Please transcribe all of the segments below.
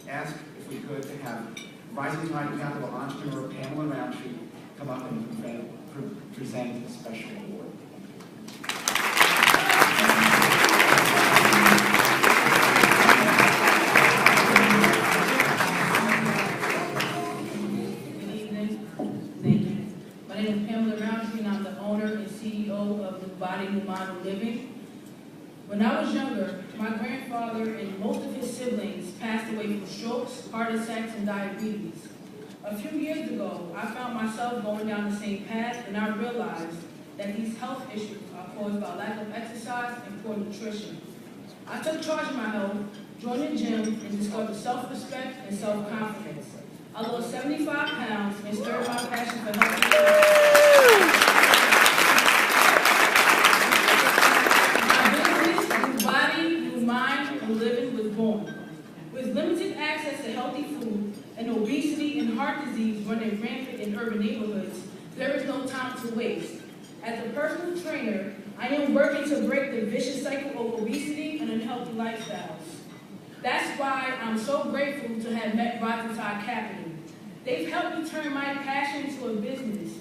ask if we could to have Rising Tide Capital entrepreneur Pamela Roundtree come up and present a special award. My name is Pamela Roundtree, and I'm the owner and CEO of NewBody.NewMind Living. When I was younger, my grandfather and most of his siblings passed away from strokes, heart attacks, and diabetes. A few years ago, I found myself going down the same path, and I realized that these health issues are caused by lack of exercise and poor nutrition. I took charge of my health, joined the gym, and discovered self-respect and self-confidence. I lost 75 pounds and stirred my passion for health. With limited access to healthy food and obesity and heart disease running rampant in urban neighborhoods, there is no time to waste. As a personal trainer, I am working to break the vicious cycle of obesity and unhealthy lifestyles. That's why I'm so grateful to have met Rising Tide Capital. They've helped me turn my passion into a business.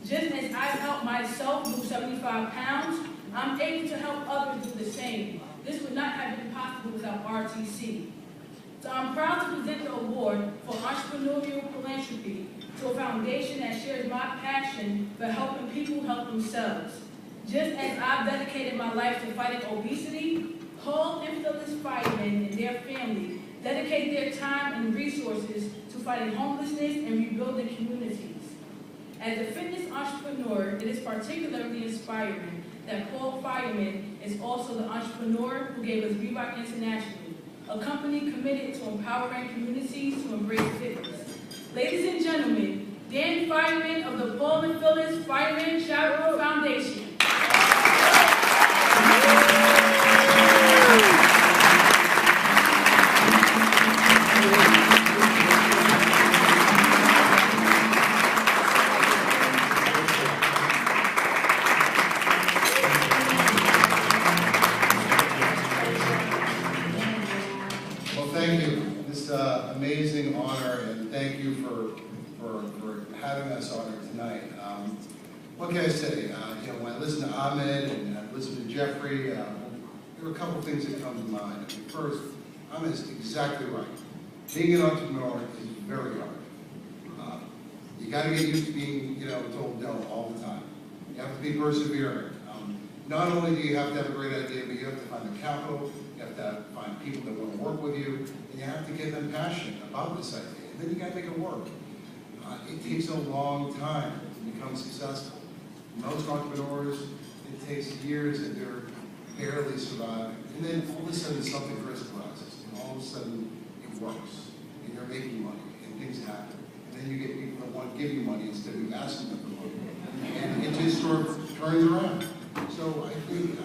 Just as I've helped myself lose 75 pounds, I'm able to help others do the same. This would not have been possible without RTC. So I'm proud to present the award for entrepreneurial philanthropy to a foundation that shares my passion for helping people help themselves. Just as I've dedicated my life to fighting obesity, Paul and Phyllis Fireman and their family dedicate their time and resources to fighting homelessness and rebuilding communities. As a fitness entrepreneur, it is particularly inspiring that Paul Fireman is also the entrepreneur who gave us Reebok International, a company committed to empowering communities to embrace fitness. Ladies and gentlemen, Dan Fireman of the Paul and Phyllis Fireman Charitable Foundation. Thank you. This amazing honor, and thank you for having us on it tonight. What can I say? When I listen to Ahmed and I listen to Jeffrey, there are a couple things that come to mind. First, Ahmed's exactly right. Being an entrepreneur is very hard. You got to get used to being, told no all the time. You have to be persevering. Not only do you have to have a great idea, but you have to find the capital. You have to find people that want to work with you, and you have to get them passionate about this idea. And then you got to make it work. It takes a long time to become successful. Most entrepreneurs, it takes years and they're barely surviving. And then all of a sudden something crystallizes, and all of a sudden it works, and you're making money, and things happen. And then you get people that want to give you money instead of asking them for money. And it just sort of turns around. So I think,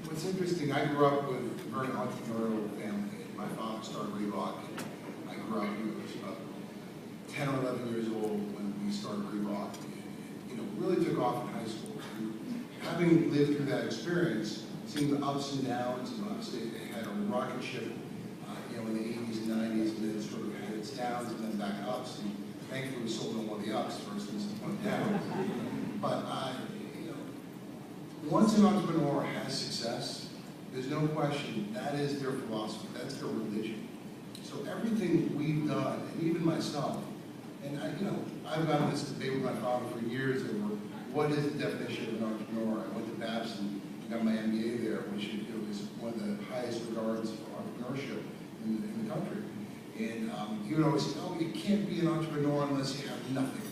what's interesting, I grew up with a very entrepreneurial family. My father started Reebok, and I grew up, he was about 10 or 11 years old when we started Reebok. And really took off in high school. And having lived through that experience, seeing the ups and downs, and obviously it had a rocket ship, in the 80s and 90s, and then it sort of had its downs and then back ups. And thankfully we sold on one of the ups versus one down. But once an entrepreneur has success, there's no question that is their philosophy, that's their religion. So everything we've done, and even myself, and I've gotten this debate with my father for years over what is the definition of an entrepreneur. I went to Babson and got my MBA there, which is one of the highest regards for entrepreneurship in the country. And he would always say, oh, you can't be an entrepreneur unless you have nothing.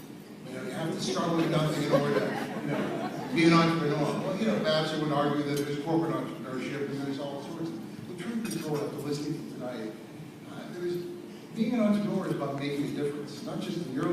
You have to start with nothing in order to, be an entrepreneur. Well, Babson would argue that there's corporate entrepreneurship and there's all sorts of, the truth is, after listening to tonight, being an entrepreneur is about making a difference, not just in your